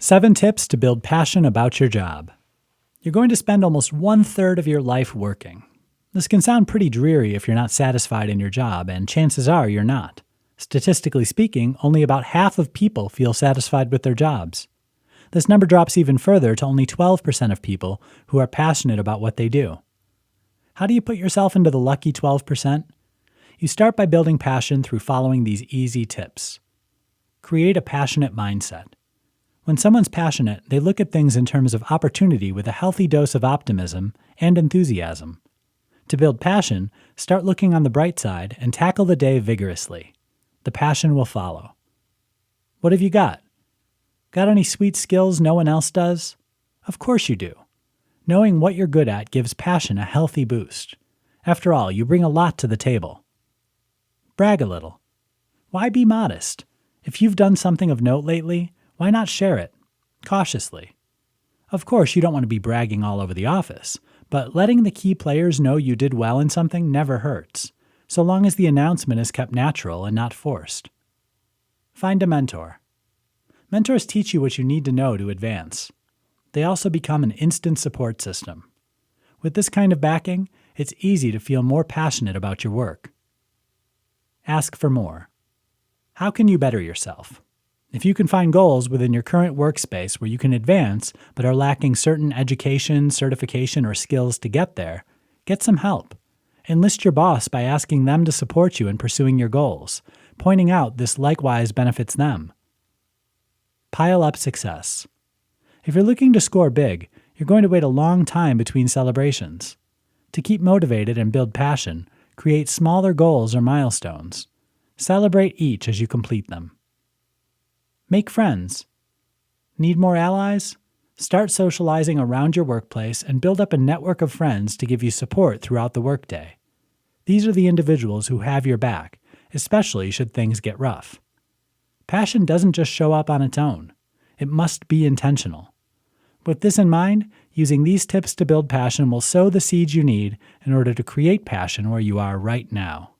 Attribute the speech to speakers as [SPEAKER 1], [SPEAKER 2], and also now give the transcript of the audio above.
[SPEAKER 1] 7 tips to build passion about your job. You're going to spend almost 1/3 of your life working. This can sound pretty dreary if you're not satisfied in your job, and chances are you're not. Statistically speaking, only about half of people feel satisfied with their jobs. This number drops even further to only 12% of people who are passionate about what they do. How do you put yourself into the lucky 12%? You start by building passion through following these easy tips. Create a passionate mindset. When someone's passionate, they look at things in terms of opportunity with a healthy dose of optimism and enthusiasm. To build passion, start looking on the bright side and tackle the day vigorously. The passion will follow. What have you got? Got any sweet skills no one else does? Of course you do. Knowing what you're good at gives passion a healthy boost. After all, you bring a lot to the table. Brag a little. Why be modest? If you've done something of note lately, why not share it? Cautiously. Of course, you don't want to be bragging all over the office, but letting the key players know you did well in something never hurts, so long as the announcement is kept natural and not forced. Find a mentor. Mentors teach you what you need to know to advance. They also become an instant support system. With this kind of backing, it's easy to feel more passionate about your work. Ask for more. How can you better yourself? If you can find goals within your current workspace where you can advance but are lacking certain education, certification, or skills to get there, get some help. Enlist your boss by asking them to support you in pursuing your goals, pointing out this likewise benefits them. Pile up success. If you're looking to score big, you're going to wait a long time between celebrations. To keep motivated and build passion, create smaller goals or milestones. Celebrate each as you complete them. Make friends. Need more allies? Start socializing around your workplace and build up a network of friends to give you support throughout the workday. These are the individuals who have your back, especially should things get rough. Passion doesn't just show up on its own. It must be intentional. With this in mind, using these tips to build passion will sow the seeds you need in order to create passion where you are right now.